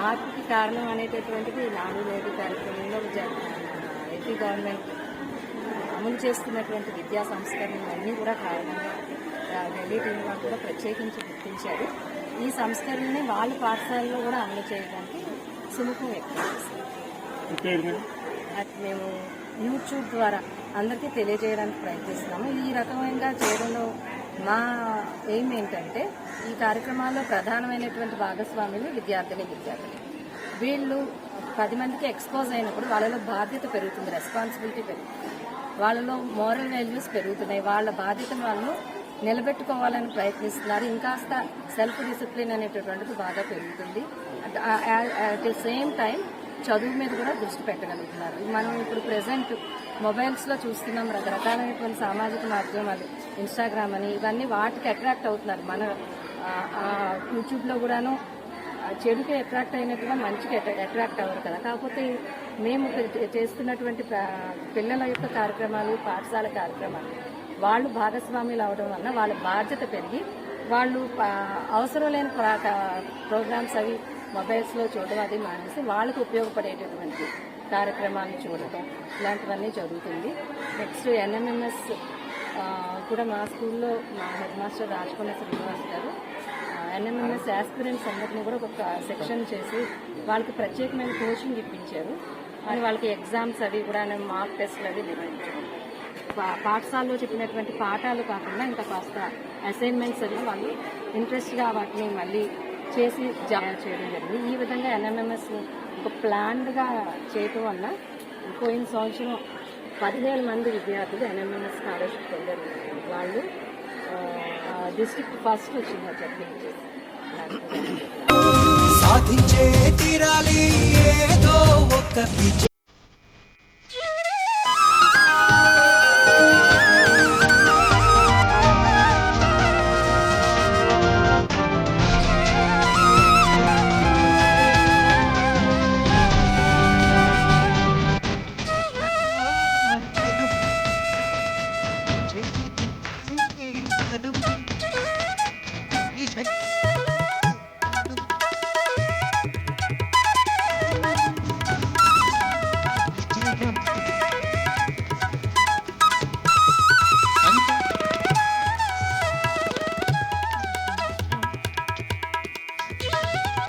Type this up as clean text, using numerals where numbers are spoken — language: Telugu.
మార్పుకి కారణం అనేటటువంటిది నాడు నేడు కార్యక్రమంలో ఏపీ గవర్నమెంట్ అమలు చేస్తున్నటువంటి విద్యా సంస్కరణలు అన్నీ కూడా కారణంగా ఢిల్లీ టీం వాళ్ళు కూడా ప్రత్యేకించి గుర్తించారు. ఈ సంస్కరణని వాళ్ళ పాఠశాలలో కూడా అమలు చేయడానికి సుముఖం వ్యక్తం చేశారు. మేము యూట్యూబ్ ద్వారా అందరికీ తెలియజేయడానికి ప్రయత్నిస్తున్నాము. ఈ రకమైన చేయడంలో మా ఎయిమ్ ఏంటంటే ఈ కార్యక్రమాల్లో ప్రధానమైనటువంటి భాగస్వాములు విద్యార్థులు. వీళ్ళు 10 మందికి ఎక్స్పోజ్ అయినప్పుడు వాళ్ళలో బాధ్యత పెరుగుతుంది, రెస్పాన్సిబిలిటీ పెరుగుతుంది, వాళ్ళలో మోరల్ వాల్యూస్ పెరుగుతున్నాయి, వాళ్ళ బాధ్యతను వాళ్ళు నిలబెట్టుకోవాలని ప్రయత్నిస్తున్నారు. ఇంకాస్త సెల్ఫ్ డిసిప్లిన్ అనేటటువంటిది బాగా పెరుగుతుంది. అట్ ది సేమ్ టైం చదువు మీద కూడా దృష్టి పెట్టగలుగుతున్నారు. మనం ఇప్పుడు ప్రెసెంట్ మొబైల్స్లో చూస్తున్నాం, రకరకాలైనటువంటి సామాజిక మాధ్యమాలు, ఇన్స్టాగ్రామ్ అని, ఇవన్నీ వాటికి అట్రాక్ట్ అవుతున్నారు. మన యూట్యూబ్లో కూడాను చెడుకి అట్రాక్ట్ అయినట్టుగా మంచికి అట్రాక్ట్ అవ్వరు కదా. కాకపోతే మేము చేస్తున్నటువంటి పిల్లల యొక్క కార్యక్రమాలు, పాఠశాల కార్యక్రమాలు వాళ్ళు భాగస్వాములు అవడం వల్ల వాళ్ళ బాధ్యత పెరిగి వాళ్ళు అవసరం లేని ప్రోగ్రామ్స్ అవి మొబైల్స్లో చూడడం అది మానేసి వాళ్ళకు ఉపయోగపడేటటువంటి కార్యక్రమాలను చూడటం ఇలాంటివన్నీ జరుగుతుంది. నెక్స్ట్ ఎన్ఎంఎంఎస్ కూడా మా స్కూల్లో మా హెడ్ మాస్టర్ రాజకొండ శ్రీనివాస్ గారు ఎన్ఎంఎంఎస్ యాస్పిరెంట్స్ అందరినీ కూడా ఒక సెక్షన్ చేసి వాళ్ళకి ప్రత్యేకమైన కోచింగ్ ఇప్పించారు. అని వాళ్ళకి ఎగ్జామ్స్ అవి కూడా మాక్ టెస్ట్లు అవి నిర్వహించారు. పాఠశాలలో చెప్పినటువంటి పాఠాలు కాకుండా ఇంకా కాస్త అసైన్మెంట్స్ అవి వాళ్ళు ఇంట్రెస్ట్గా వాటిని మళ్ళీ చేసి జాయిన్ చేయడం జరిగింది. ఈ విధంగా ఎన్ఎంఎంఎస్ ఒక ప్లాన్డ్గా చేయటం వల్ల పోయిన సంవత్సరం 17 మంది విద్యార్థులు ఎన్ఎంఎంఎస్ స్కాలర్షిప్ పొందారు. వాళ్ళు డిస్ట్రిక్ట్ ఫస్ట్ వచ్చిందని చెప్పి సాధించే తీరాలి ఏదో ఒక్క